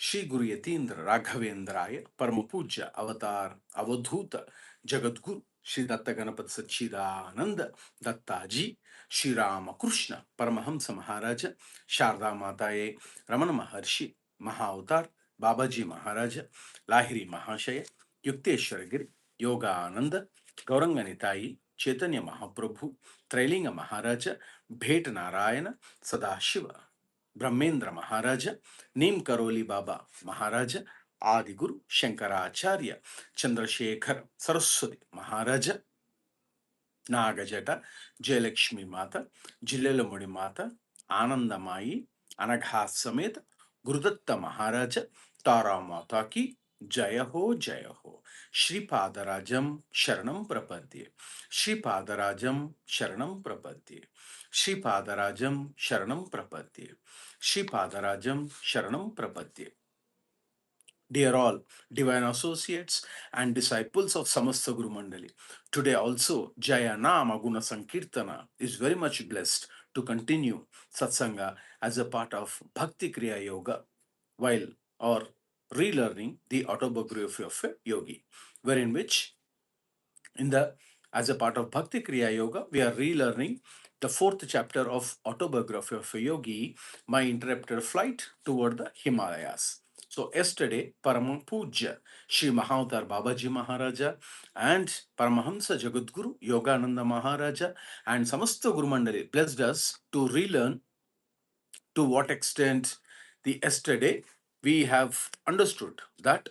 Shri Guru Yatindra Raghavendraya Paramapujya Avatar Avadhuta Jagadguru Shri Datta Ganapat Sachidananda Dattaji Shri Ramakrishna Paramahamsa Maharaja Sharda Mataye Ramana Maharshi Mahavatar Babaji Maharaja Lahiri Mahashaya Yukteswaragiri Yogananda Gauranganitai Chaitanya Mahaprabhu Trailinga Maharaja Bhet Narayana Sadashiva Brahmendra Maharaja Neem Karoli Baba Maharaja Adiguru Shankaracharya Chandrasekhar Saraswati Maharaja Nagajata Jayalakshmi Mata Jillalamudi Mata Anandamayi Anagha Samet Gurudatta Maharaja Tara Mata ki Jaya Ho Jaya Ho Shri Padarajam Sharanam Prapadye Shri Padarajam Sharanam Prapadye Shri Padarajam Sharanam Prapadye Shri Padarajam Sharanam Prapadye. Dear all divine associates and disciples of Samasta Guru Mandali, today also Jaya Nama Guna Sankirtana is very much blessed to continue satsanga as a part of Bhakti Kriya Yoga while or relearning the autobiography of a yogi, wherein which in the as a part of Bhakti Kriya Yoga, we are relearning the fourth chapter of Autobiography of a Yogi, My Interrupted Flight Toward the Himalayas. So yesterday, Paramam Puja Sri Mahavatar Babaji Maharaja and Paramahansa Jagadguru Yogananda Maharaja and Samasta Guru Mandali blessed us to relearn to what extent the yesterday we have understood that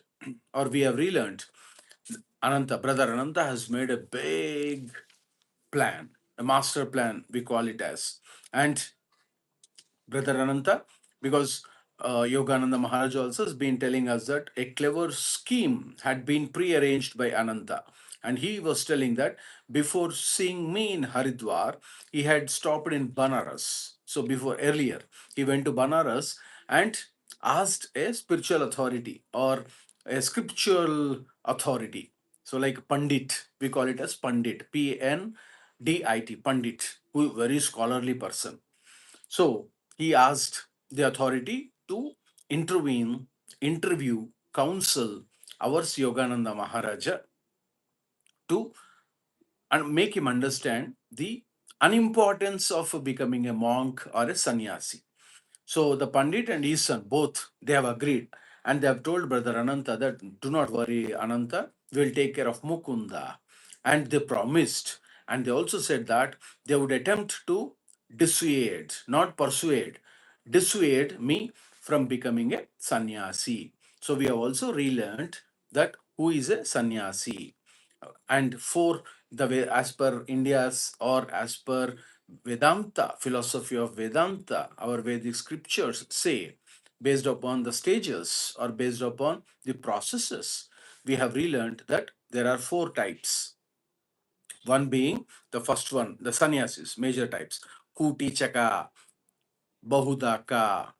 or we have relearned Ananta, brother Ananta has made a big plan, a master plan, we call it as. And brother Ananta, because Yogananda Maharaj also has been telling us that a clever scheme had been pre-arranged by Ananta. And he was telling that before seeing me in Haridwar, he had stopped in Banaras. So before earlier, he went to Banaras and asked a spiritual authority or a scriptural authority. So like Pandit, we call it as Pandit, P-N-D-I-T, Pandit, who very scholarly person. So he asked the authority to intervene, interview, counsel our Yogananda Maharaja to and make him understand the unimportance of becoming a monk or a sannyasi. So the Pandit and his son, both, they have agreed and they have told Brother Ananta that do not worry, Ananta, we will take care of Mukunda. And they promised. And they also said that they would attempt to dissuade, not persuade, dissuade me from becoming a sannyasi. So we have also relearned that who is a sannyasi. And for the way, as per India's or as per Vedanta, philosophy of Vedanta, our Vedic scriptures say, based upon the stages or based upon the processes, we have relearned that there are four types. One being the first one, the sannyasis, major types, Kuti Chaka, Bahudaka,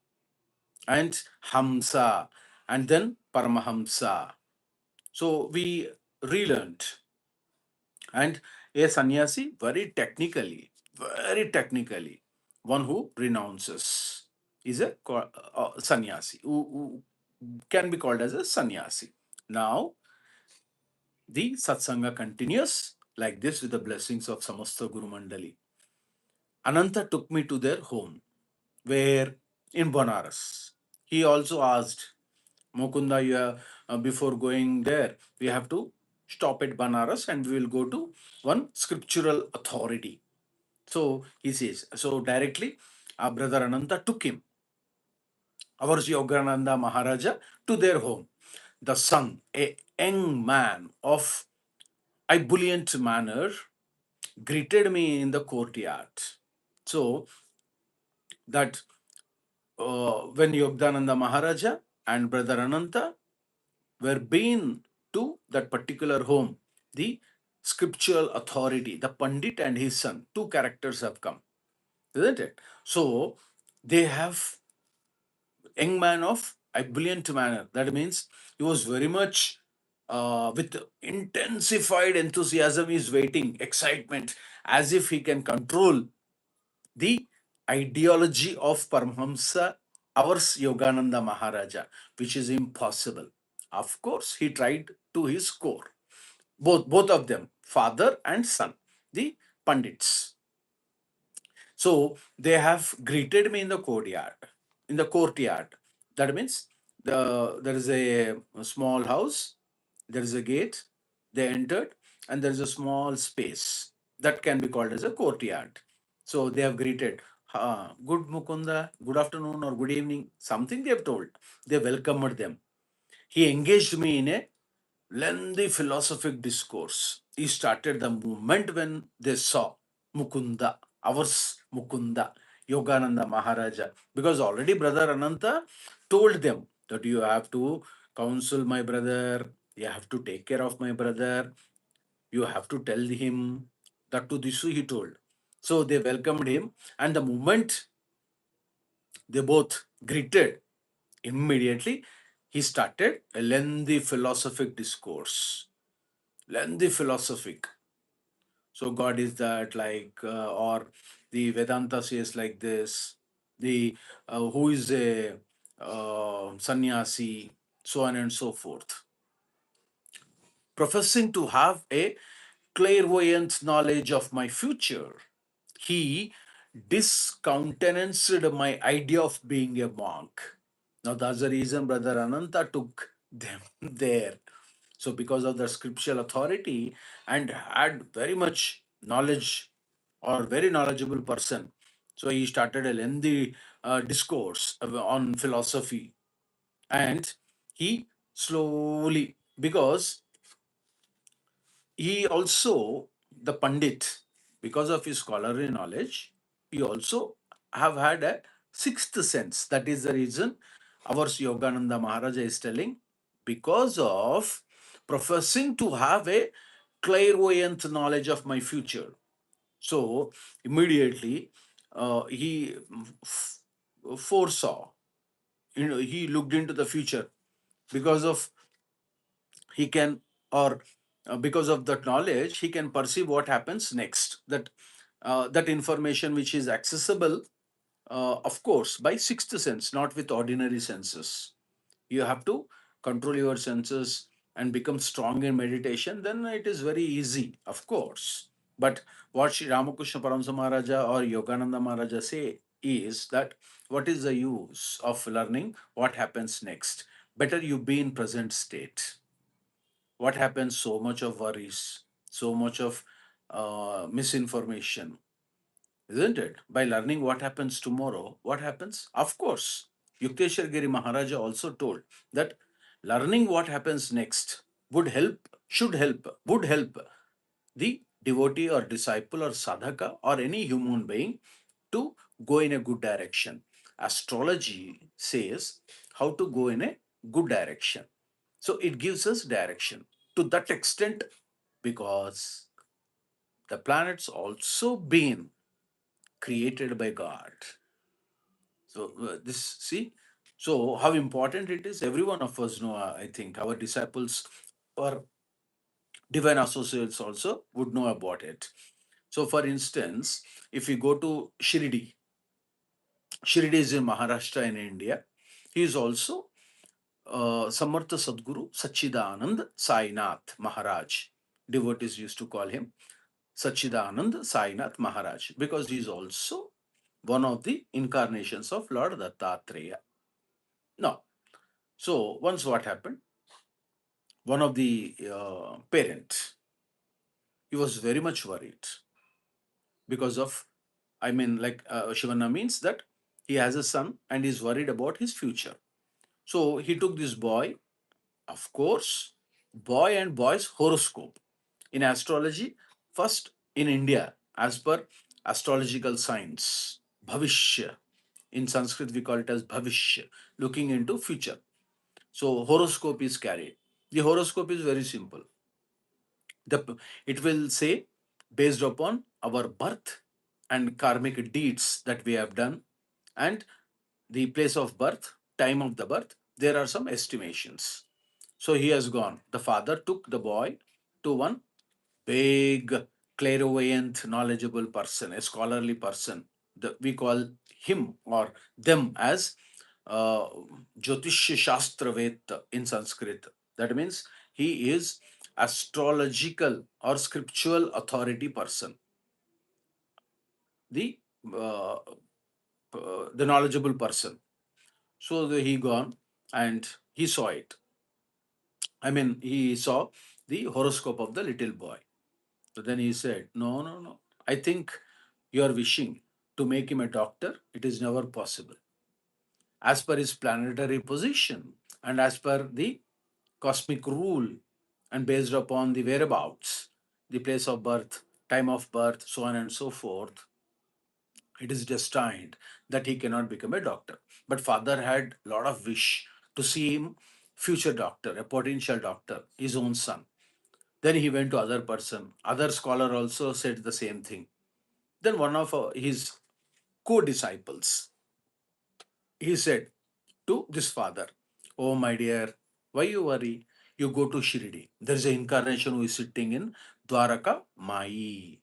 and Hamsa, and then Paramahamsa. So we relearned. And a sannyasi, very technically, one who renounces is a sannyasi, who can be called as a sannyasi. Now, the satsanga continues like this with the blessings of Samasta Guru Mandali. Ananta took me to their home, where in Banaras. He also asked, Mukunda, before going there, we have to stop at Banaras and we will go to one scriptural authority. So he says, so directly, our brother Ananta took him, our Yogananda Maharaja, to their home. The son, a young man of ebullient manner, greeted me in the courtyard. So that when Yogananda Maharaja and brother Ananta were been to that particular home, the scriptural authority, the Pandit and his son, two characters have come, isn't it? So they have young man of ebullient manner. That means he was very much with intensified enthusiasm. Is waiting, excitement, as if he can control the ideology of Paramahamsa ours Yogananda Maharaja, which is impossible. Of course, he tried to his core. Both of them, father and son, the Pandits. So they have greeted me in the courtyard. In the courtyard. That means there is a small house, there is a gate, they entered, and there is a small space that can be called as a courtyard. So they have greeted, good Mukunda, good afternoon or good evening, something they have told. They welcomed them. He engaged me in a lengthy philosophic discourse. He started the movement when they saw Mukunda, ours Mukunda, Yogananda Maharaja, because already Brother Ananta told them that you have to counsel my brother, you have to take care of my brother, you have to tell him. That to Disu he told. So they welcomed him, and the moment they both greeted, immediately he started a lengthy philosophic discourse. Lengthy philosophic. So God is that, like, or the Vedanta says like this. The who is a sannyasi, so on and so forth. Professing to have a clairvoyant knowledge of my future, he discountenanced my idea of being a monk. Now that's the reason Brother Ananta took them there. So because of the scriptural authority and had very much knowledge or very knowledgeable person, so he started a lengthy discourse on philosophy, and he slowly, because he also, the Pandit, because of his scholarly knowledge, he also have had a sixth sense. That is the reason our Yogananda Maharaja is telling, because of professing to have a clairvoyant knowledge of my future. So immediately he foresaw, he looked into the future, because of he can, or because of that knowledge he can perceive what happens next. That information which is accessible, of course, by sixth sense, not with ordinary senses. You have to control your senses and become strong in meditation, then it is very easy, of course. But what Sri Ramakrishna Paramsa Maharaja or Yogananda Maharaja say is that, what is the use of learning what happens next? Better you be in present state. What happens? So much of worries, so much of misinformation, isn't it? By learning what happens tomorrow, what happens? Of course, Yukteswar Giri Maharaja also told that learning what happens next would help, should help, would help the devotee or disciple or sadhaka or any human being to go in a good direction. Astrology says how to go in a good direction. So it gives us direction to that extent, because the planets also been created by God. So this, see, so how important it is. Every one of us know. I think our disciples or divine associates also would know about it. So, for instance, if we go to Shirdi, Shirdi is in Maharashtra in India. He is also Samartha Sadguru Sachidanand Sainath Maharaj. Devotees used to call him Sachidanand Sainath Maharaj, because he is also one of the incarnations of Lord Dattatreya. Now, so once what happened, one of the parents, he was very much worried because of, I mean, like Shivana means that he has a son and is worried about his future. So he took this boy, of course, boy and boy's horoscope. In astrology, first in India, as per astrological science, Bhavishya. In Sanskrit, we call it as Bhavishya, looking into future. So horoscope is carried. The horoscope is very simple. It will say, based upon our birth and karmic deeds that we have done, and the place of birth, time of the birth, there are some estimations. So he has gone. The father took the boy to one big, clairvoyant, knowledgeable person, a scholarly person. We call him or them as uh, Jyotish Shastravet in Sanskrit. That means he is astrological or scriptural authority person, the uh, the knowledgeable person. So he gone and he saw it. I mean, he saw the horoscope of the little boy. So then he said, "No, no, no. I think you are wishing to make him a doctor. It is never possible. As per his planetary position and as per the cosmic rule and based upon the whereabouts, the place of birth, time of birth, so on and so forth, it is destined that he cannot become a doctor." But father had a lot of wish to see him future doctor, a potential doctor, his own son. Then he went to other person. Other scholar also said the same thing. Then one of his co-disciples, he said to this father, "Oh my dear, why you worry? You go to Shirdi. There is an incarnation who is sitting in Dwaraka Mai.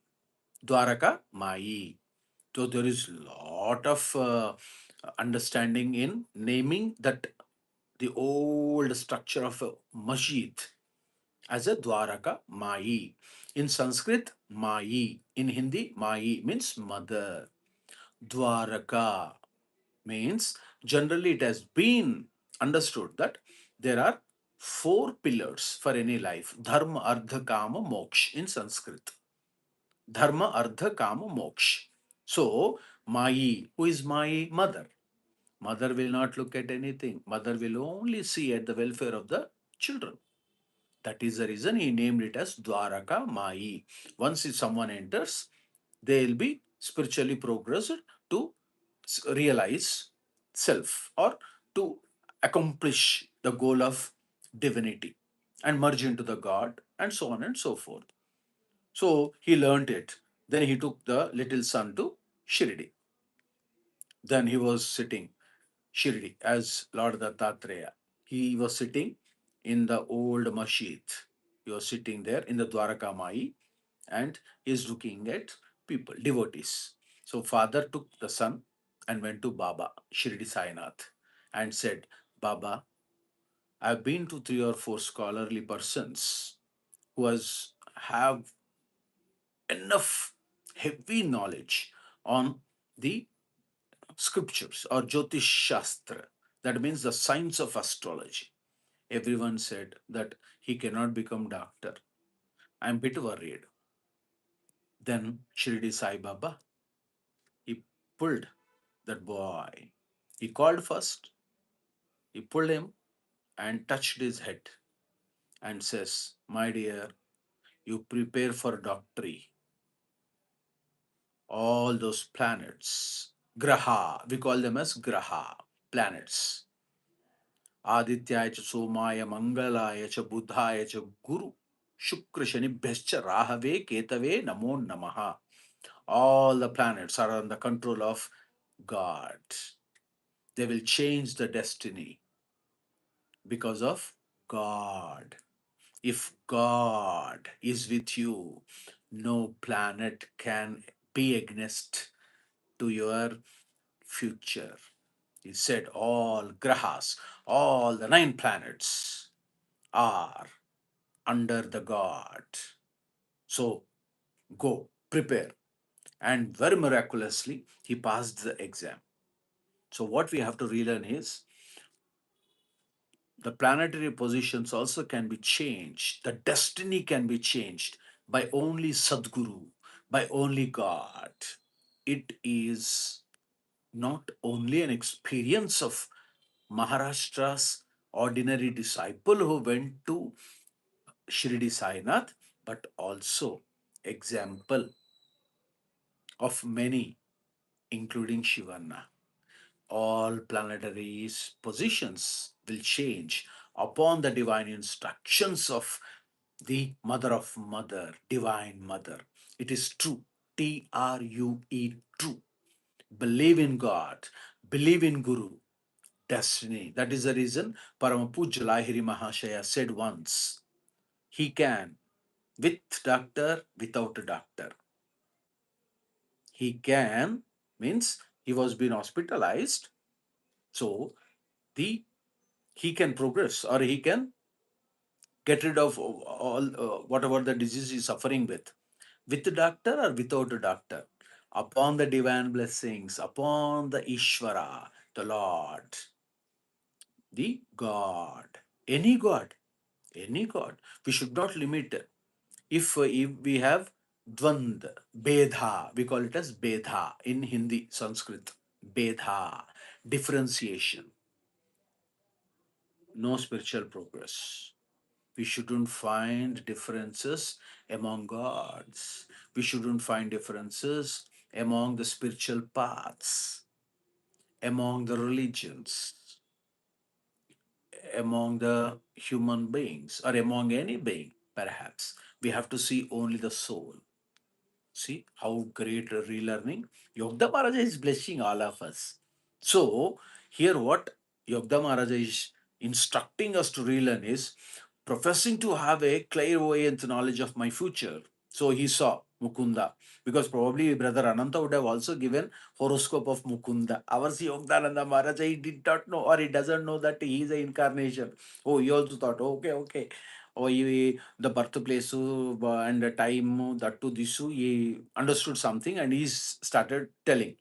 Dwaraka Mai." So there is lot of understanding in naming that the old structure of a masjid as a Dwaraka Mai. In Sanskrit, Mai. In Hindi, Mai means mother. Dwaraka means generally it has been understood that there are four pillars for any life: Dharma, Artha, Kama, Moksha in Sanskrit. Dharma, Artha, Kama, Moksha. So, Mai, who is my mother? Mother will not look at anything. Mother will only see at the welfare of the children. That is the reason he named it as Dwaraka Mai. Once if someone enters, they will be spiritually progressed to realize self or to accomplish the goal of divinity and merge into the God and so on and so forth. So he learned it. Then he took the little son to Shirdi. Then he was sitting Shirdi as Lord Dattatreya. He was sitting in the old masjid. He was sitting there in the Dwaraka Mai and is looking at people, devotees. So father took the son and went to Baba, Shirdi Sai Nath, and said, "Baba, I've been to three or four scholarly persons who have enough heavy knowledge on the scriptures or Jyotish Shastra. That means the science of astrology. Everyone said that he cannot become doctor. I'm a bit worried." Then Shirdi Sai Baba, he pulled that boy. He called first, he pulled him and touched his head and says, "My dear, you prepare for doctory. All those planets, graha, we call them as graha, planets. Adityaya cha Somaya Mangalaya cha Buddhaya cha Guru Shukra Shanibhyascha Rahave Ketave Namo Namaha." All the planets are on the control of God. They will change the destiny because of God. If God is with you, no planet can be against to your future. He said all grahas, all the nine planets are under the God. So go, prepare. And very miraculously, he passed the exam. So what we have to relearn is the planetary positions also can be changed. The destiny can be changed by only Sadguru, by only God. It is not only an experience of Maharashtra's ordinary disciple who went to Shirdi Sainath, but also example of many, including Shivanna. All planetary positions will change upon the divine instructions of the Mother of Mother, Divine Mother. It is true. True. True. Believe in God. Believe in Guru. Destiny. That is the reason Paramapuja Lahiri Mahashaya said once, he can with doctor, without a doctor. He can means he was being hospitalized. So the he can progress, or he can get rid of all whatever the disease he's suffering with the doctor or without a doctor, upon the divine blessings, upon the Ishvara, the Lord, the God, any God, any God. We should not limit. If we have dvand, bedha, we call it as bedha in Hindi, Sanskrit, bedha, differentiation, no spiritual progress. We shouldn't find differences among gods. We shouldn't find differences among the spiritual paths, among the religions, among the human beings, or among any being, perhaps. We have to see only the soul. See how great a relearning. Yogda Maharaja is blessing all of us. So, here what Yogda Maharaja is instructing us to relearn is professing to have a clairvoyant knowledge of my future. So he saw Mukunda, because probably Brother Ananta would have also given horoscope of Mukunda. Our Yogdananda Maharaja, he did not know, or he doesn't know that he is an incarnation. Oh, he also thought, okay, okay. Oh, the birthplace and the time, that to this, he understood something and he started telling.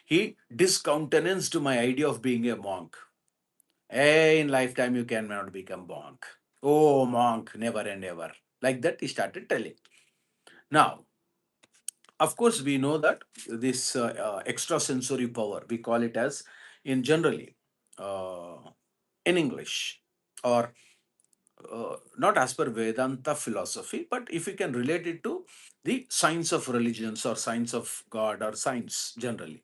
He discountenanced my idea of being a monk. Hey, in lifetime you cannot become monk. Oh, monk, never and ever. Like that, he started telling. Now, of course, we know that this extrasensory power, we call it as, in generally, uh, in English, or not as per Vedanta philosophy, but if we can relate it to the science of religions or science of God or science generally,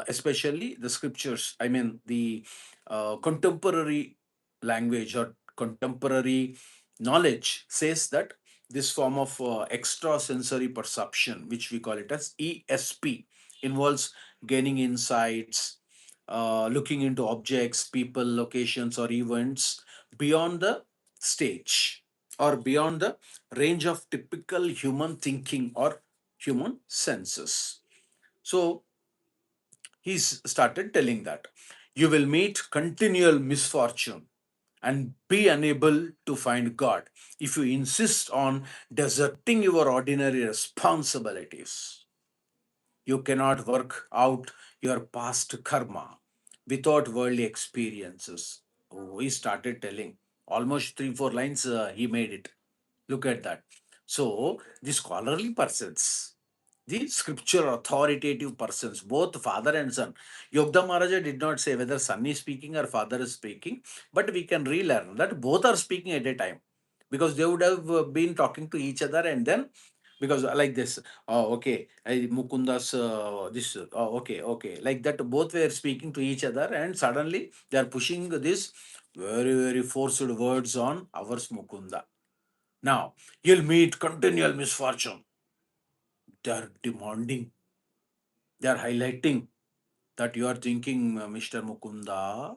especially the scriptures, I mean, the contemporary language or contemporary knowledge says that this form of extrasensory perception, which we call it as ESP, involves gaining insights, looking into objects, people, locations, or events beyond the stage, or beyond the range of typical human thinking or human senses. So he started telling that you will meet continual misfortune and be unable to find God if you insist on deserting your ordinary responsibilities. You cannot work out your past karma without worldly experiences. Oh, he started telling. Almost three, four lines he made it. Look at that. So, the scholarly persons, the scripture authoritative persons, both father and son. Yogda Maharaja did not say whether son is speaking or father is speaking, but we can relearn that both are speaking at a time, because they would have been talking to each other, and then, because like this, oh, okay, Mukunda's this, oh, okay, okay, like that, both were speaking to each other, and suddenly they are pushing this very, very forced words on ours Mukunda. Now, you'll meet continual misfortune. They are demanding, they are highlighting that you are thinking, Mr. Mukunda,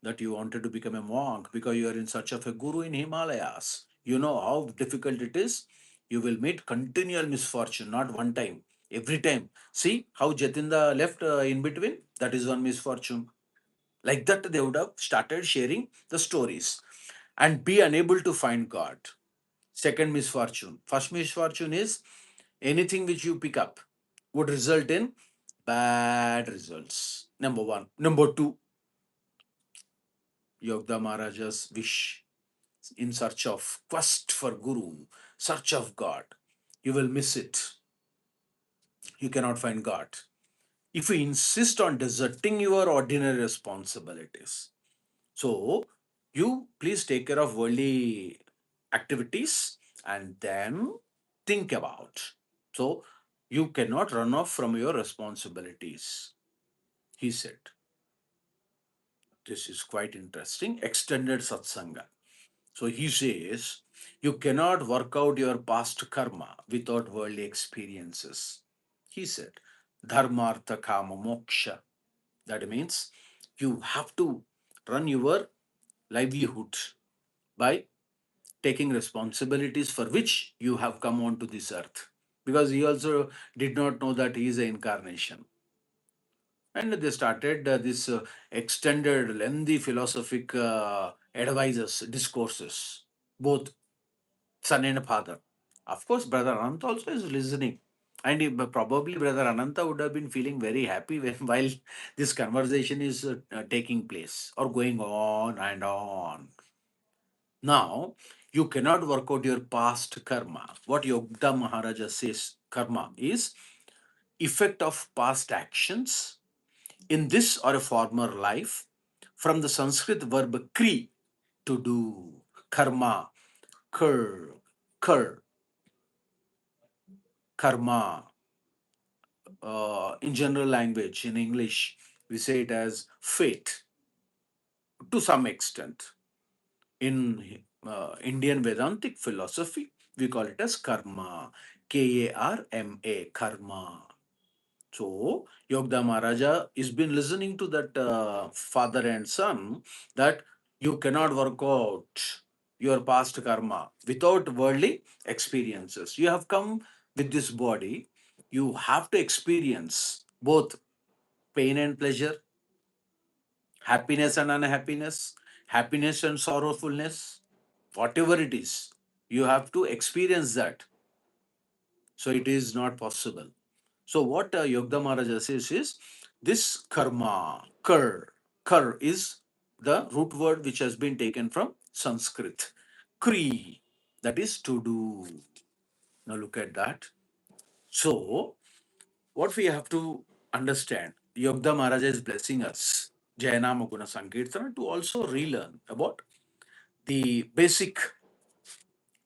that you wanted to become a monk because you are in search of a guru in Himalayas. You know how difficult it is. You will meet continual misfortune, not one time, every time. See how Jatinda left in between? That is one misfortune. Like that, they would have started sharing the stories and be unable to find God. Second misfortune. First misfortune is anything which you pick up would result in bad results. Number one. Number two, Yogda Maharaja's wish, in search of quest for Guru, search of God. You will miss it. You cannot find God. If you insist on deserting your ordinary responsibilities, so you please take care of worldly activities and then think about. So you cannot run off from your responsibilities, he said. This is quite interesting. Extended satsanga. So he says, you cannot work out your past karma without worldly experiences. He said, dharmartha kama moksha. That means you have to run your livelihood by taking responsibilities for which you have come onto this earth. Because he also did not know that he is an incarnation. And they started this extended, lengthy philosophic advices, discourses, both son and father. Of course, Brother Ananta also is listening. And probably Brother Ananta would have been feeling very happy when, while this conversation is taking place or going on and on. Now, you cannot work out your past karma. What Yogda Maharaja says karma is effect of past actions in this or a former life, from the Sanskrit verb kri, to do, karma, kar, kar, karma. In general language, in English, we say it as fate to some extent. In Indian Vedantic philosophy, we call it as karma, Karma, karma. So, Yogda Maharaja has been listening to that father and son, that you cannot work out your past karma without worldly experiences. You have come with this body, you have to experience both pain and pleasure, happiness and unhappiness, happiness and sorrowfulness, whatever it is, you have to experience that. So it is not possible. So what Yogda Maharaja says is this karma, kar is the root word which has been taken from Sanskrit. Kri, that is to do. Now look at that. So what we have to understand, Yogda Maharaja is blessing us, Jayanama Guna Sankirtana, to also relearn about the basic,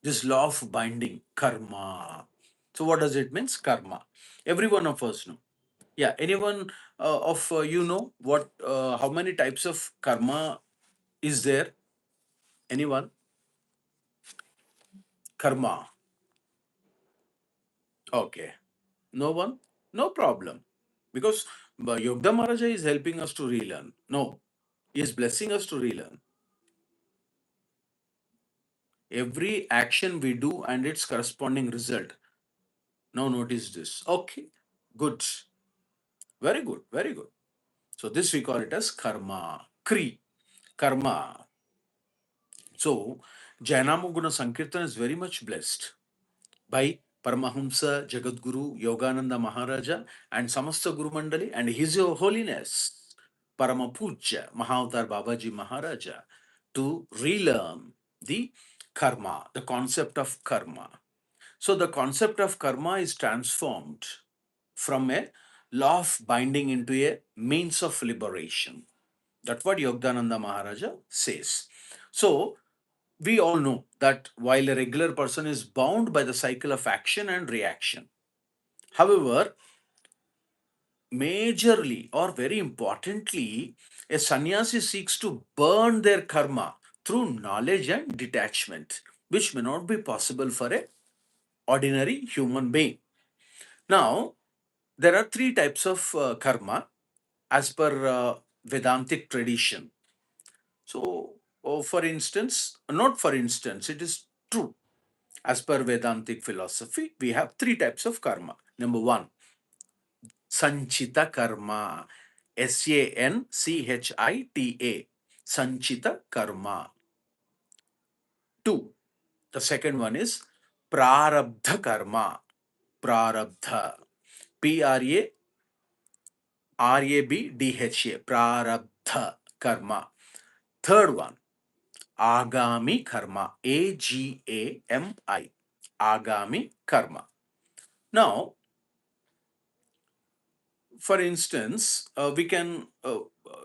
this law of binding, karma. So what does it mean? Karma. Every one of us know. Yeah, anyone of you know what? How many types of karma is there? Anyone? Karma. Okay. No one? No problem. Because Yogda Maharaja is helping us to relearn. No, he is blessing us to relearn. Every action we do and its corresponding result. Now notice this. Okay, good. Very good, very good. So this we call it as karma. Kri. Karma. So Jayanamoguna Sankirtan is very much blessed by Paramahamsa Jagadguru Yogananda Maharaja and Samasta Guru Mandali and His Holiness Paramapuja Mahavatar Babaji Maharaja to relearn the karma, the concept of karma. So the concept of karma is transformed from a law of binding into a means of liberation. That's what Yogdananda Maharaja says. So we all know that while a regular person is bound by the cycle of action and reaction, however, majorly or very importantly, a sannyasi seeks to burn their karma through knowledge and detachment, which may not be possible for a ordinary human being. Now, there are three types of karma as per Vedantic tradition. So, for instance, not for instance, it is true. As per Vedantic philosophy, we have three types of karma. Number one, Sanchita karma. Sanchita. Sanchita karma. Two, the second one is Prarabdha karma. Prarabdha. Prabdha. Prarabdha karma. Third one, Agami karma. Agami. Agami karma. Now, for instance, we can,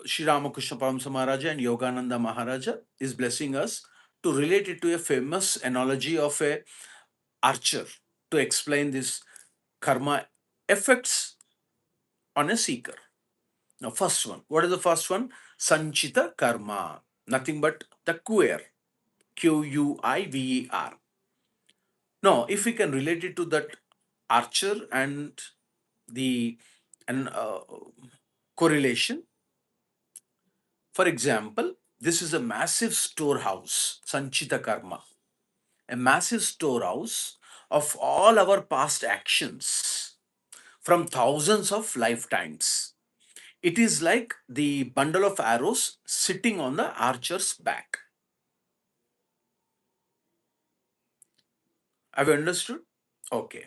Sri Ramakrishna Paramsa Maharaja and Yogananda Maharaja is blessing us to relate it to a famous analogy of a archer to explain this karma effects on a seeker. Now, first one, what is the first one? Sanchita karma, nothing but the queer, Quiver. Now, if we can relate it to that archer and the and correlation. For example, this is a massive storehouse, Sanchita Karma, a massive storehouse of all our past actions from thousands of lifetimes. It is like the bundle of arrows sitting on the archer's back. Have you understood? Okay.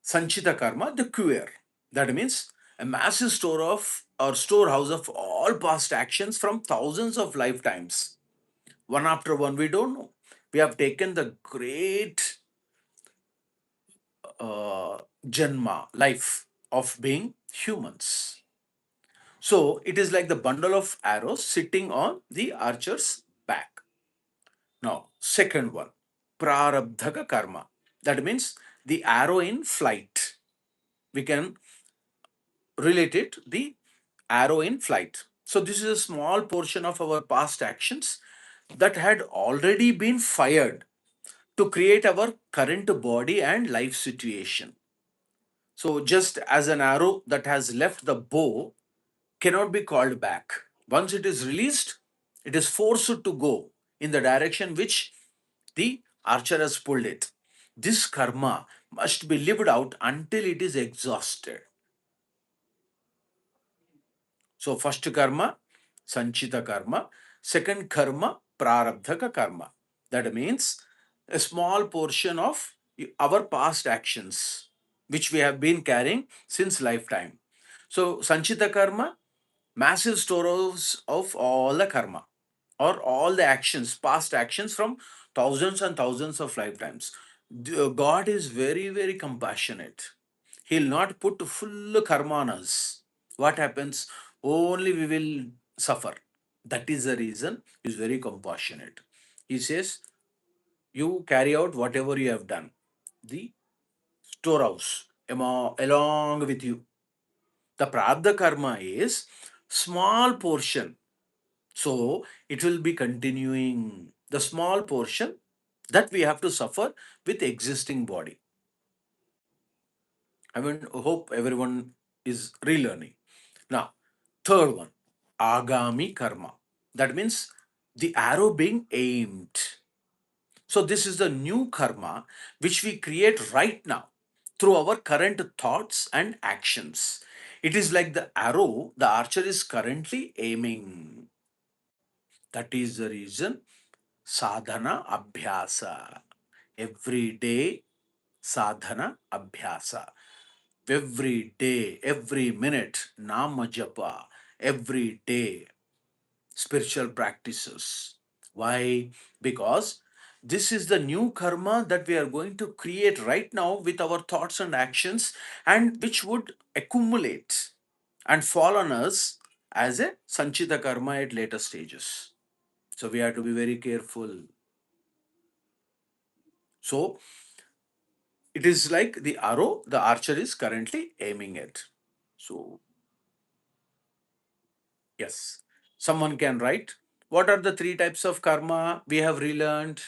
Sanchita karma, the queer. That means a massive store of or storehouse of all past actions from thousands of lifetimes. One after one, we don't know. We have taken the great Janma life of being humans. So it is like the bundle of arrows sitting on the archer's back. Now, second one, Prarabdha karma. That means the arrow in flight. We can relate it to the arrow in flight. So this is a small portion of our past actions that had already been fired to create our current body and life situation. So just as an arrow that has left the bow cannot be called back. Once it is released, it is forced to go in the direction which the archer has pulled it. This karma must be lived out until it is exhausted. So first karma, Sanchita karma. Second karma, Prarabdha karma. That means a small portion of our past actions, which we have been carrying since lifetime. So Sanchita karma, massive stores of all the karma or all the actions, past actions from thousands and thousands of lifetimes. God is very, very compassionate. He'll not put full karma on us. What happens? Only we will suffer. That is the reason he's very compassionate. He says, you carry out whatever you have done. The storehouse along with you. The prarabdha karma is small portion. So it will be continuing the small portion that we have to suffer with existing body. I mean, hope everyone is relearning. Now, third one, Agami karma. That means the arrow being aimed. So this is the new karma which we create right now through our current thoughts and actions. It is like the arrow the archer is currently aiming. That is the reason sadhana abhyasa. Every day sadhana abhyasa. Every day, every minute, nama japa, every day, spiritual practices. Why? Because this is the new karma that we are going to create right now with our thoughts and actions, and which would accumulate and fall on us as a sanchita karma at later stages. So we have to be very careful. So it is like the arrow the archer is currently aiming at. So, yes, someone can write. What are the three types of karma we have relearned?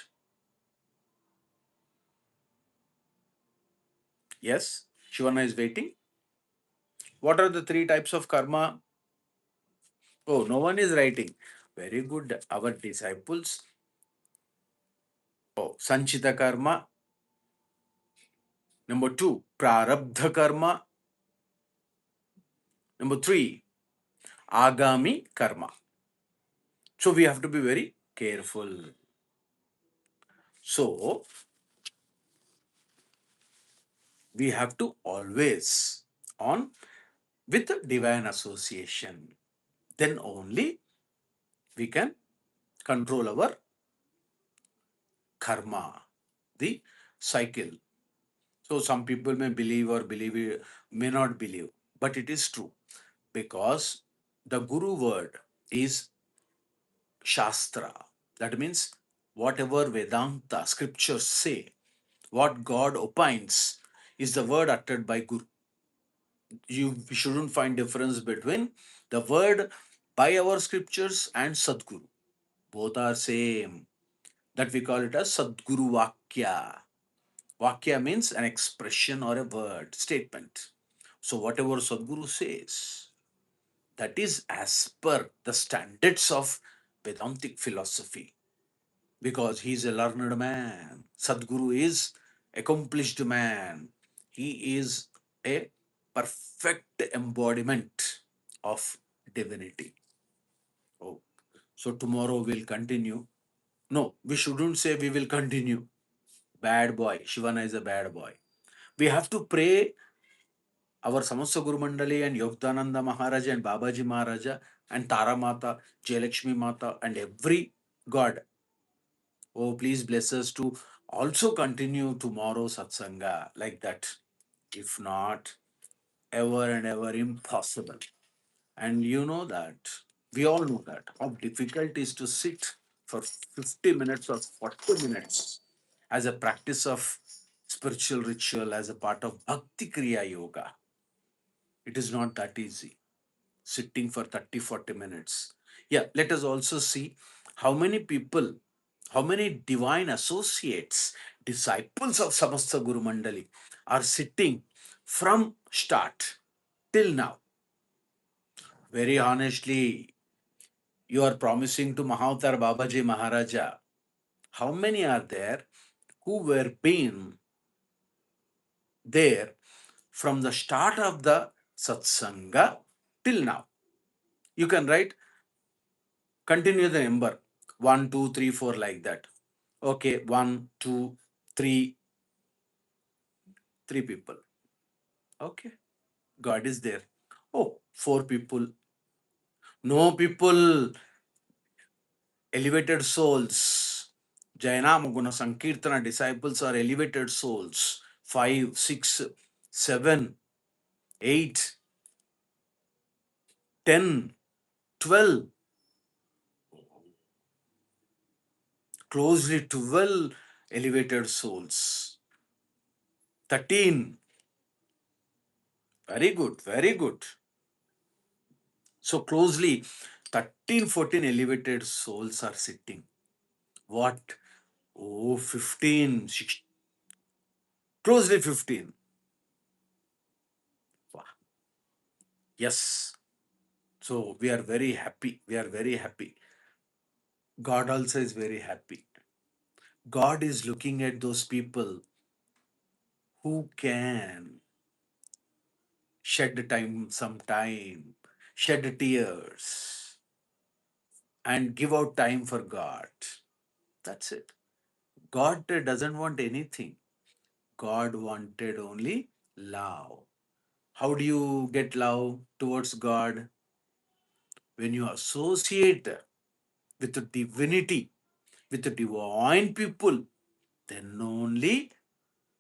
Yes, Shivana is waiting. What are the three types of karma? Oh, no one is writing. Very good. Our disciples. Oh, Sanchita karma. Number two, Prarabdha karma. Number three, Agami karma. So we have to be very careful. So we have to always on with divine association. Then only we can control our karma, the cycle. So some people may believe or may not believe, but it is true because the Guru word is Shastra. That means whatever Vedanta scriptures say, what God opines is the word uttered by Guru. You shouldn't find difference between the word by our scriptures and Sadguru. Both are same. That we call it as Sadguru Vakya. Vakya means an expression or a word, statement. So whatever Sadguru says, that is as per the standards of Vedantic philosophy. Because he is a learned man. Sadguru is accomplished man. He is a perfect embodiment of divinity. Oh, so tomorrow we'll continue. No, we shouldn't say we will continue. Bad boy. Shivana is a bad boy. We have to pray our Samasta Guru Mandali and Yogdananda Maharaja and Babaji Maharaja and Tara Mata, Jayalakshmi Mata and every god. Oh, please bless us to also continue tomorrow satsanga like that. If not, ever and ever impossible. And you know that, we all know that, how difficult it is to sit for 50 minutes or 40 minutes as a practice of spiritual ritual, as a part of Bhakti Kriya Yoga. It is not that easy, sitting for 30, 40 minutes. Yeah, let us also see how many people, how many divine associates, disciples of Samasta Guru Mandali are sitting from start till now. Very honestly, you are promising to Mahavatar Babaji Maharaja. How many are there who were been there from the start of the satsanga till now? You can write, continue the number 1, 2, 3, 4 like that. Okay, 1, 2, 3, 3 people. Okay, God is there. Oh, 4 people. No people, elevated souls. Jayanama Guna Sankirtana disciples are elevated souls. 5, 6, 7, 8, 10, 12. Closely 12 elevated souls. 13. Very good, very good. So closely 13, 14 elevated souls are sitting. What? Oh, 15, 16, closely 15. Wow. Yes. So we are very happy. We are very happy. God also is very happy. God is looking at those people who can shed some time, shed tears, and give out time for God. That's it. God doesn't want anything. God wanted only love. How do you get love towards God? When you associate with the divinity, with the divine people, then only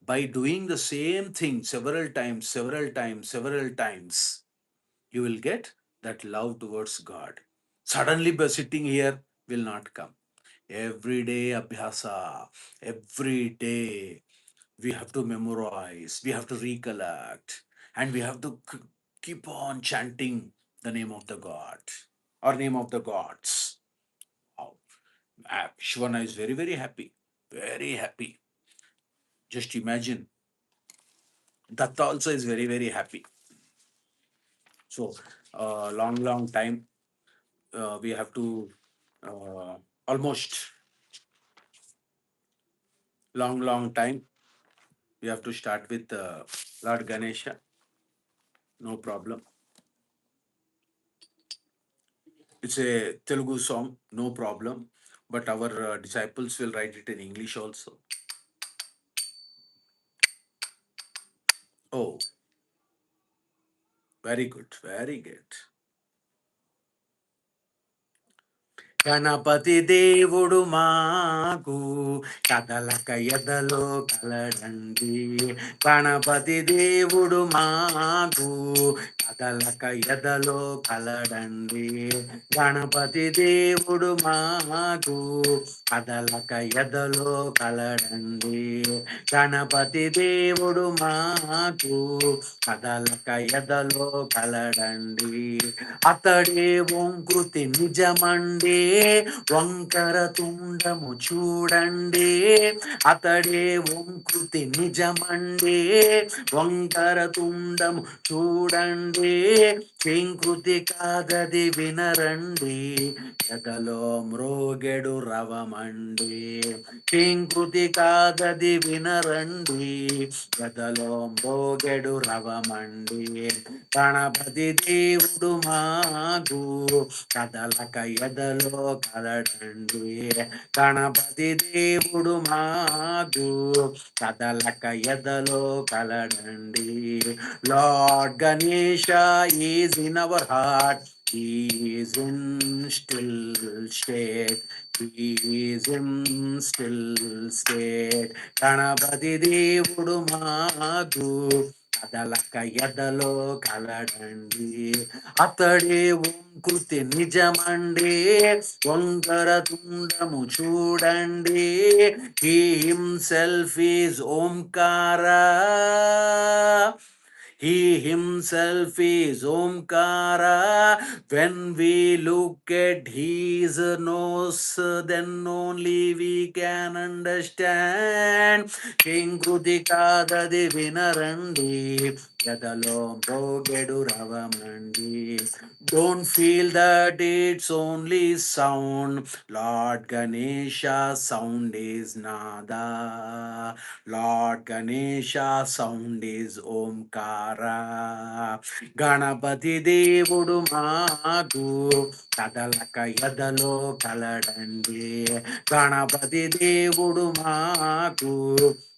by doing the same thing several times, several times, several times, you will get that love towards God. Suddenly, by sitting here, will not come. Every day, abhyasa, every day, we have to memorize, we have to recollect, and we have to keep on chanting the name of the God or name of the gods. Wow. Shivana is very, very happy. Very happy. Just imagine. Datta also is very, very happy. So, long, long time, we have to almost long, long time. We have to start with Lord Ganesha. No problem. It's a Telugu song, no problem. But our disciples will write it in English also. Oh, very good, very good. Ganapati దేవుడు మాకు కదలక ఎదలో కలడండి. గణపతి దేవుడు మాకు కదలక ఎదలో కలడండి. గణపతి దేవుడు మాకు కదలక ఎదలో కలడండి. గణపతి దేవుడు మాకు కదలక ఎదలో కలడండి. అతడే ఓంకృతి నిజమండి, వంకర తుండము చూడండి. అతడే ఓంకృతి నిజమండి, వంకర తుండము చూడండి. కింకృతి కాదది వినరండి, ఎదలో మ్రోగెడు రవమండి. కింకృతి కాదది వినరండి, ఎదలో మ్రోగెడు రవమండి. గణపతి దేవుడు మాకు కదలక ఎదలో కలడండి. గణపతి దేవుడు మాకు కదలక ఎదలో కలడండి. Lord Ganesha is in our heart. He is in still state. He is in still state. Ganapati Devudu Magu కదలక ఎదలో కలడండి. అతడే ఓంకృతి నిజమండి, వంకర తుండము చూడండి. He himself is Omkara. He himself is Omkara. When we look at his nose, then only we can understand. Kinkruti kadadi vinarandi, ఎదలో మోగెడు రవమండి. Don't feel that it's only sound. Lord Ganesha sound is Nada. Lord Ganesha sound is Omkara. Ganapati Devudu magu కదలక ఎదలో కలడండి. గణపతి దేవుడు మాకు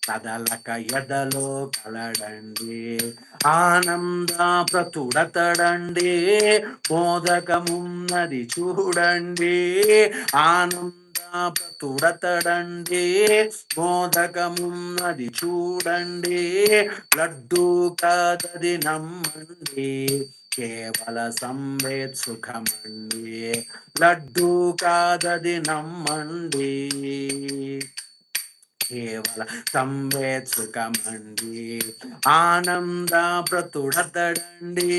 కదలక ఎదలో కలడండి. ఆనంద ప్రతుడతడండి, మోదకమున్నది చూడండి. ఆనంద ప్రతుడతడండి, మోదకమున్నది చూడండి. లడ్డు కాదది నమ్మండి, కేవల సంవేద్ సుఖమండి. లడ్డు కాదది నమ్మండి, కేవల సంవేద్ సుఖమండి. ఆనంద ప్రతుడతడండి,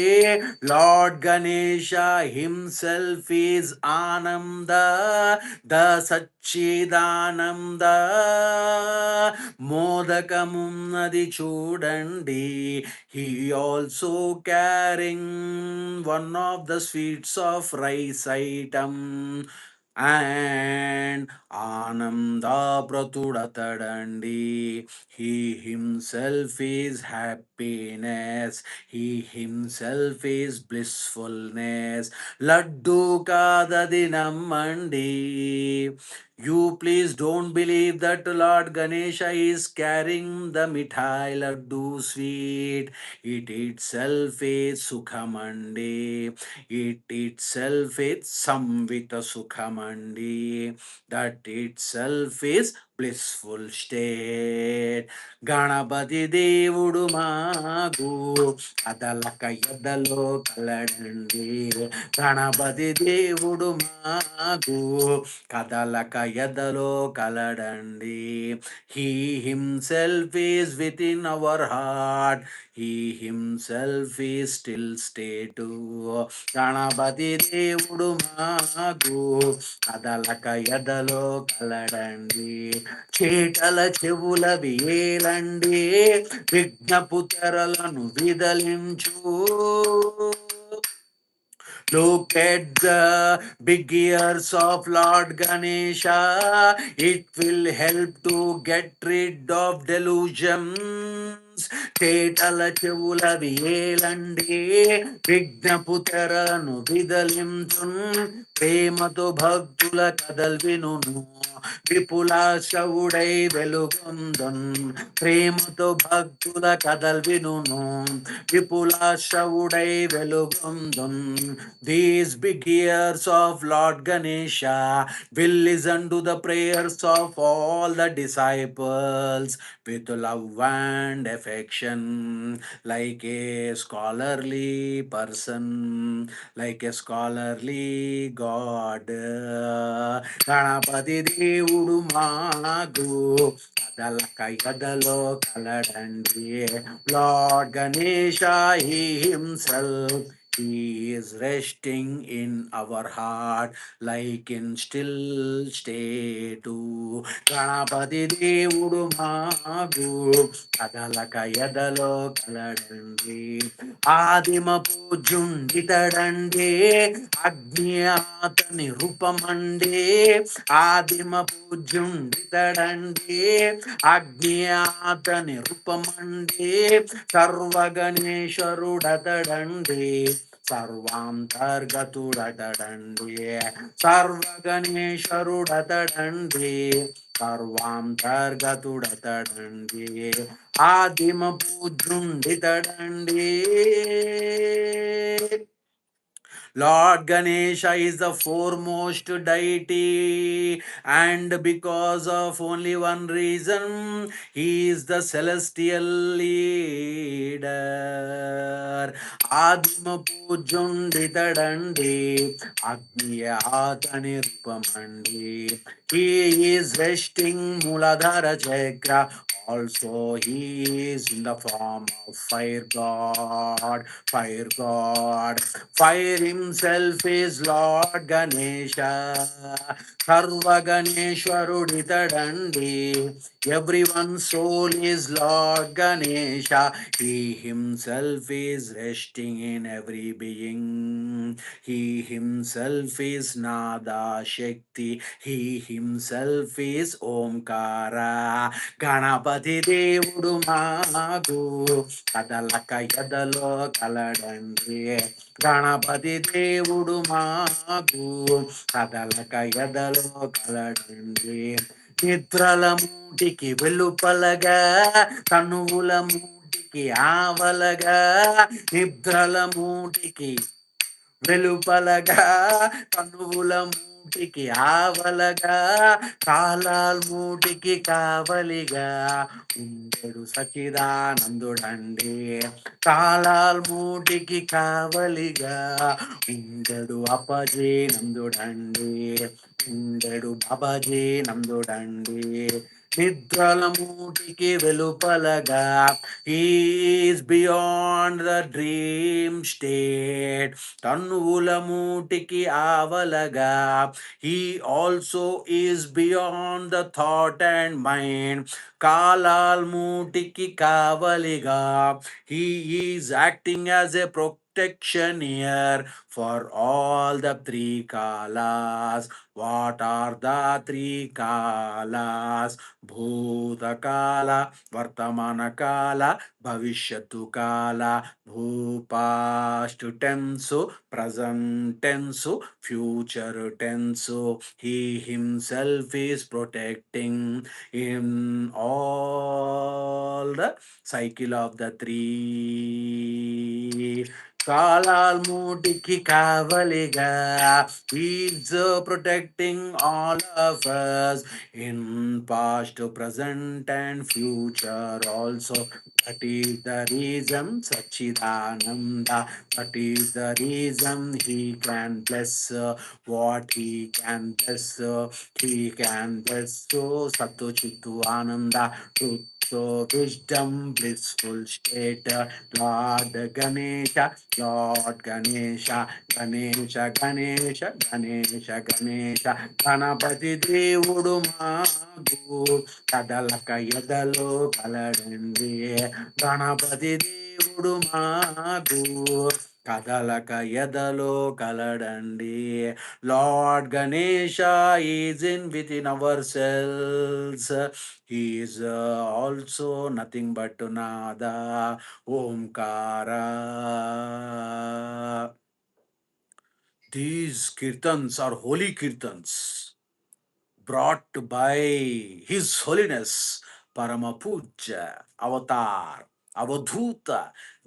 లార్డ్ గణేశ హిమ్సెల్ఫ్ ఈజ్ ఆనంద, ద సచ్చిదానంద. మోదకమున్నది చూడండి, he also carrying one of the sweets of rice item. And Ananda Pratudatadanди, he himself is happiness, he himself is blissfulness. Laddu kadadi nammandi. You please don't believe that Lord Ganesha is carrying the mithai laddu sweet. It itself is sukhamandi. It itself is samvita sukhamandi. That itself is blissful state. Ganapati Devudu magu కదలక ఎదలో కలడండి. గణపతి దేవుడు మాకు కదలక ఎదలో కలడండి. He himself is within our heart. He himself is still state. Ganapati దేవుడు మాకు కదలక ఎదలో కలడండి. చేటల చెవులవి ఏలండి, విజ్ఞపు తెరలను విదలించు. Look at the big ears of Lord Ganesha. It will help to get rid of delusions. చేటల చెవులవి ఏలండి, విజ్ఞపు తెరను విదలించున్. ప్రేమతో భక్తుల కదల్ వినును, విపులాశవుడై వెలుగొందున్. ప్రేమతో భక్తుల కదల్ వినును, విపులాశవుడై వెలుగొందున్. These big ears of Lord Ganesha will listen to the prayers of all the disciples with love and affection, like a scholarly person, like a scholarly God. Ganapati Devudu magu కదలక ఎదలో కలడండి. Lord Ganesha, he himself He is resting in our heart like in still state. Ganapati Devudu Magu Kadalaka Yadalo Kaladandi Adima Pujunditadande Agnyatani Rupamande Adima Pujunditadande Agnyatani Rupamande Sarvaganesharudadadande Sarvantargatudadadande Sarvaganesharudadadande Sarvantargatudadadande Adima Pujunditadande. Lord Ganesha is the foremost deity, and because of only one reason, he is the celestial leader. Adima Pujunditadandi, Agniyatani Rupamandi. He is resting Muladhara Chakra. Also, he is in the form of fire god. Fire god. Fire himself is Lord Ganesha. Sarva Ganeshwaruditadandi. Everyone's soul is Lord Ganesha. He himself is resting in every being. He himself is Nada Shakti. He himself is Omkara. Ganapati Devudu Magu Kadalaka Yadalo Kaladandi Ganapati Devudu Magu Kadalaka Yadalo Kaladandi నిద్రల మూటికి వెలుపలగా కనువుల మూటికి ఆవలగా నిద్రల మూటికి వెలుపలగా కనువుల మూటికి ఆవలగా కాలాల్ మూటికి కావలిగా ఉండెడు సచిదానందుడండి కాలాల్ మూటికి కావలిగా ఉండెడు అపజే నందుడండి ఉండెడు Babaji నందుడండి నిద్రల మూటికి వెలుపలగా he is beyond the dream state. Tanvulamutiki avalaga. He also is beyond the thought and mind. Kalalmutiki kavaliga. He is acting as a protection here for all the three kalas. What are the three kalas? Bhutakala, Vartamana Bhavishyatu Kala, Bhupast tense, present tense, future tense. He himself is protecting in all the cycle of the three. Kalalmutiki Kavaliga is protecting all of us in past, present, and future also. That is the reason Sachidananda. That is the reason he can bless what he can bless. He can bless so Satu Chitu Ananda. Truth, so wisdom, blissful state. Lord Ganesha, Lord Ganesha, Ganesha, Ganesha, Ganesha, Ganesha, Ganapati Devudu Magu. కదలక ఎదలో కలడండి గణపతి దేవుడు మాకు కదలక ఎదలో కలడండి Lord Ganesha is in within ourselves. He is also nothing but Nada Omkara. These kirtans are holy kirtans brought by His Holiness Paramapuja Avatar Avadhuta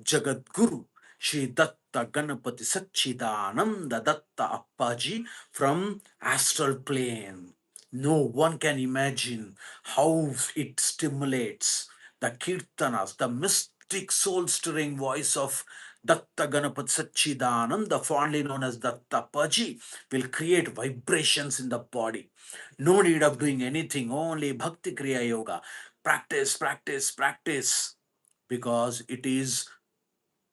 Jagadguru Shri Datta Ganapati Satchidananda Datta Appaji from astral plane. No one can imagine how it stimulates the kirtanas, the mystic soul stirring voice of Datta Ganapati Satchidananda, fondly known as Datta Appaji, will create vibrations in the body. No need of doing anything, only Bhakti Kriya Yoga. Practice, practice, practice, because it is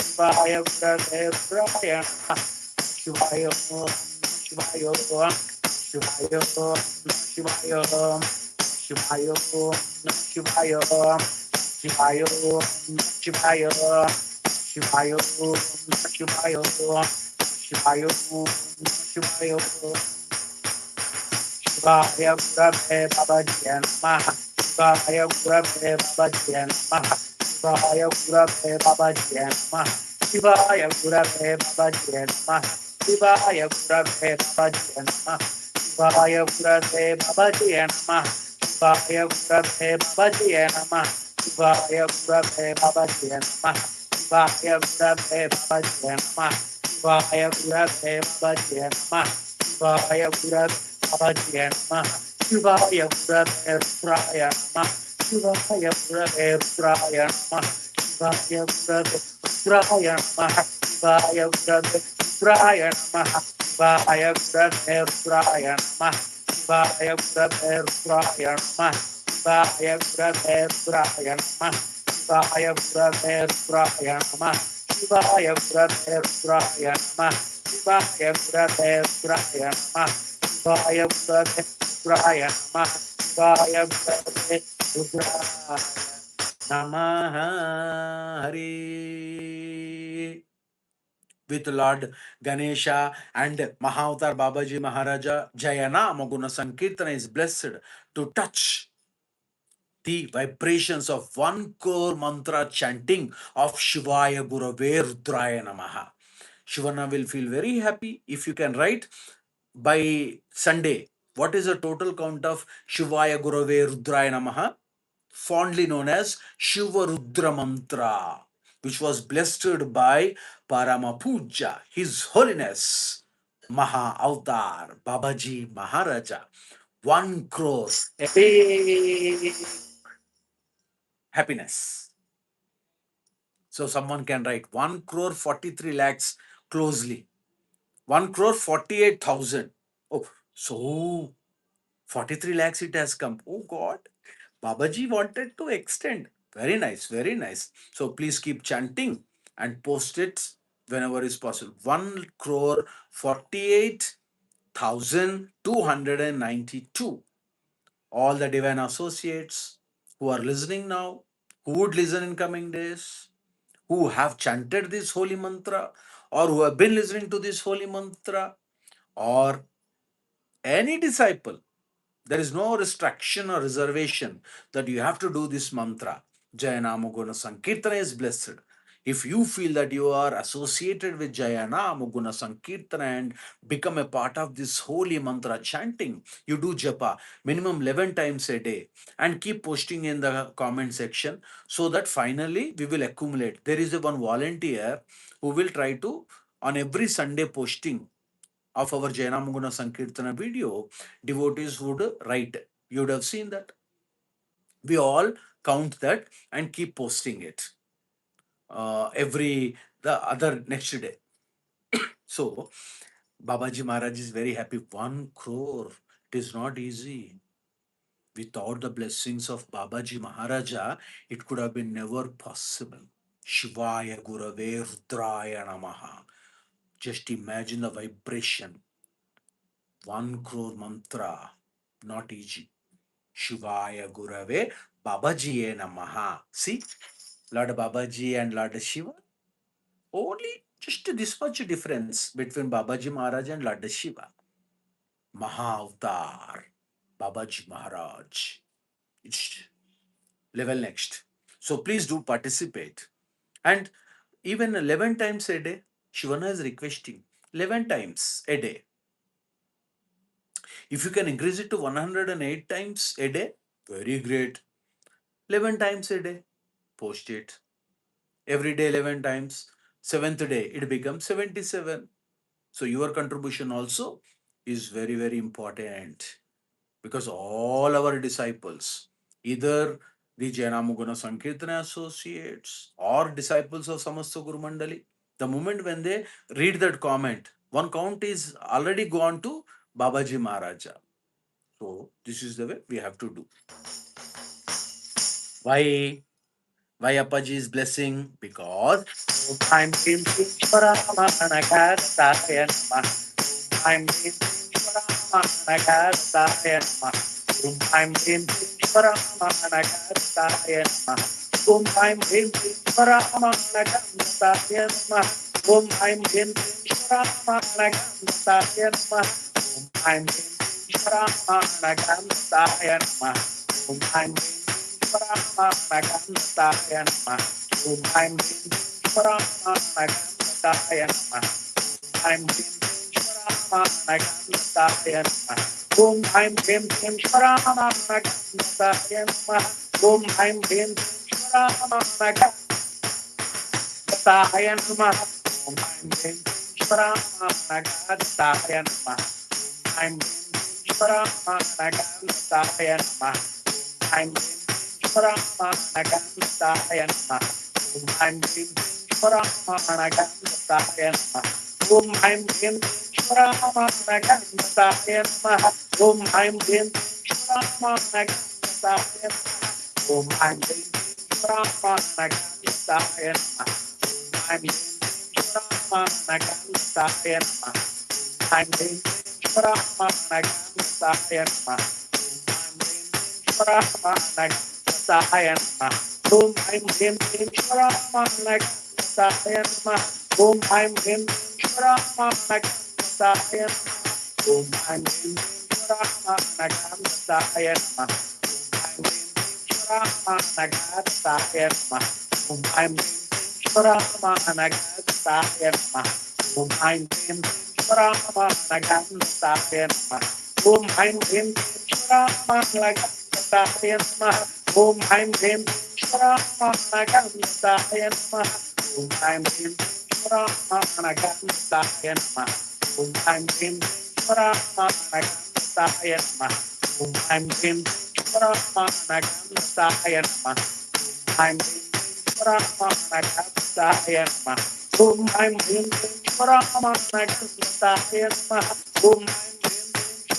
Shivaya Gurave Praya Namah. Shivaya Om Shivaya Om Shivaya Om Shivaya Om Shivaya Om Shivaya Om Shivaya Om Shivaya Om Shivaya Om Shivaya Om Shivaya Om Shivaya Om Shivaya Gurave Babaji Namaha. Shivaya Gurave Babaji Namaha. Shivaya Gurave Babaji Namaha. Shivaya Gurave Babaji Namaha. Shivaya Gurave Babaji Namaha. Shivaya Gurave Babaji Namaha. Shivaya Gurave Babaji Namaha. Shivaya Gurave Babaji Namaha. Shivaya Gurave Babaji Namaha. Shivaya Gurave Babaji Namaha. Shivaya Gurave Babaji Namaha. Shivaya Gurave Praya Namaha. Shivaya Gurave Praya Namaha. Shivaya Gurave Praya Namaha. Shivaya Gurave Praya Namaha. Shivaya Gurave Praya Namaha. Shivaya Gurave Praya Namaha. Shivaya Gurave Praya Namaha. Shivaya Gurave Praya Namaha. Shivaya Gurave Praya Namaha. Shivaya Gurave Praya Namaha. Shivaya Gurave Praya Namaha. Shivaya Gurave Praya Namaha. Hari. With Lord Ganesha and Mahavatar Babaji Maharaja, Jayana Maguna Sankirtana is blessed to touch the vibrations of 1 crore mantra chanting of Shivaya Gurave Rudraya Namaha. Shivana will feel very happy if you can write by Sunday. What is the total count of Shivaya Gurave Rudraya Namaha? Fondly known as Shiva Rudra Mantra, which was blessed by Paramapuja, His Holiness Maha Avatar Babaji Maharaja. 1 crore. A big happiness. So someone can write 1 crore 43 lakhs closely. 1 crore 48,000. Oh, so 43 lakhs it has come. Oh God. Babaji wanted to extend. Very nice, very nice. So please keep chanting and post it whenever is possible. 1 crore 48,292. All the divine associates who are listening now, who would listen in coming days, who have chanted this holy mantra, or who have been listening to this holy mantra, or any disciple. There is no restriction or reservation that you have to do this mantra. Jayanamaguna Sankirtana is blessed. If you feel that you are associated with Jayanamaguna Sankirtana and become a part of this holy mantra chanting, you do japa minimum 11 times a day and keep posting in the comment section so that finally we will accumulate. There is a one volunteer who will try to, on every Sunday posting of our Jayanamaguna Sankirtana video, devotees would write. You would have seen that. We all count that and keep posting it every the other next day. So Babaji Maharaj is very happy. 1 crore. It is not easy. Without the blessings of Babaji Maharaja, it could have been never possible. Shivaya Gurave Rudraya Namaha. Just imagine the vibration. 1 crore mantra. Not easy. Shivaya Gurave Babajiye Namaha. See, Lord Babaji and Lord Shiva. Only just this much difference between Babaji Maharaj and Lord Shiva. Mahavatar. Babaji Maharaj. It's level next. So please do participate. And even 11 times a day, Shivana is requesting 11 times a day. If you can increase it to 108 times a day, very great. 11 times a day, post it. Every day 11 times. Seventh day, it becomes 77. So your contribution also is very, very important because all our disciples, either the Jayanamaguna Sankirtana associates or disciples of Samasta Guru Mandali, the moment when they read that comment, one count is already gone to Babaji Maharaja. So this is the way we have to do. Why? Why Appaji's blessing? Because I'm in Paramahanakartaya Namaha. I'm in Paramahanakartaya Namaha. I'm in Paramahanakartaya Namaha. I'm in Paramahanakartaya Namaha. I'm in Paramahanakartaya Namaha. I'm in Paramahanakartaya Namaha. I'm in Paramahanakartaya Namaha. I'm in Paramahanakartaya Namaha. I'm Paramahanakartaya Namaha. I'm Paramahanakartaya Namaha. I'm Paramahanakartaya Namaha. I'm Paramahanakartaya Namaha. I'm Paramahanakartaya Namaha. I'm Paramahanakartaya Namaha. I'm Paramahanakartaya Namaha. I'm Paramahanakartaya Namaha. I'm Paramahanakartaya Namaha. I'm Paramahanakartaya Namaha. I'm Paramahanakartaya Namaha. I'm Paramahanakartaya Namaha. Paramahanakartaya Namaha. I'm Paramahanakartaya Namaha. I'm Paramahanakartaya Namaha. I'm Paramahanakartaya Namaha. Paramahanakartaya Namaha. I'm Paramahanakartaya Namaha. I'm Paramahanakartaya Namaha. I'm Paramahanakartaya Namaha. I'm Paramahanakartaya Namaha. I'm Paramahanakartaya Namaha. I'm Paramahanakartaya Namaha. I'm Paramahanakartaya Namaha. I'm Paramahanakartaya Namaha. I'm Paramahanakartaya Namaha.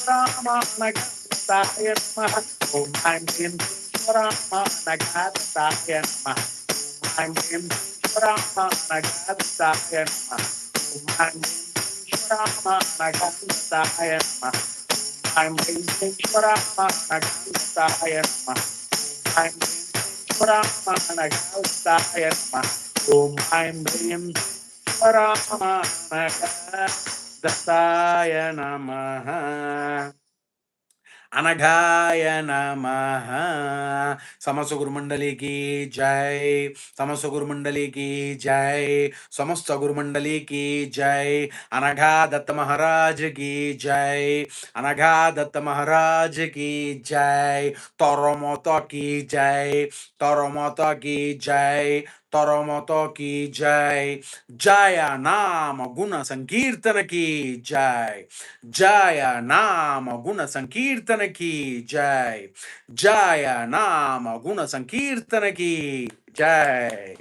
Paramahanakartaya Namaha. I'm Paramahanakartaya Namaha. I'm Paramahanakartaya Namaha. I'm Paramahanakartaya Namaha. I'm Paramahanakartaya Namaha. I'm Paramahanakartaya Namaha. I'm Paramahanakartaya Namaha. अनघाय नमः. समस्त गुरुमंडली की जय. समस्त गुरुमंडली की जय. समस्त गुरुमंडली की जय. अनघा दत्त महाराज की जय. अनघा दत्त महाराज की जय. तोरमोतो की जय. तोरमोतो की जय. तोरमोतो की जय. जय नाम गुण संकीर्तन की जय. जय नाम गुण संकीर्तन की जय. जय नाम गुण संकीर्तन की जय.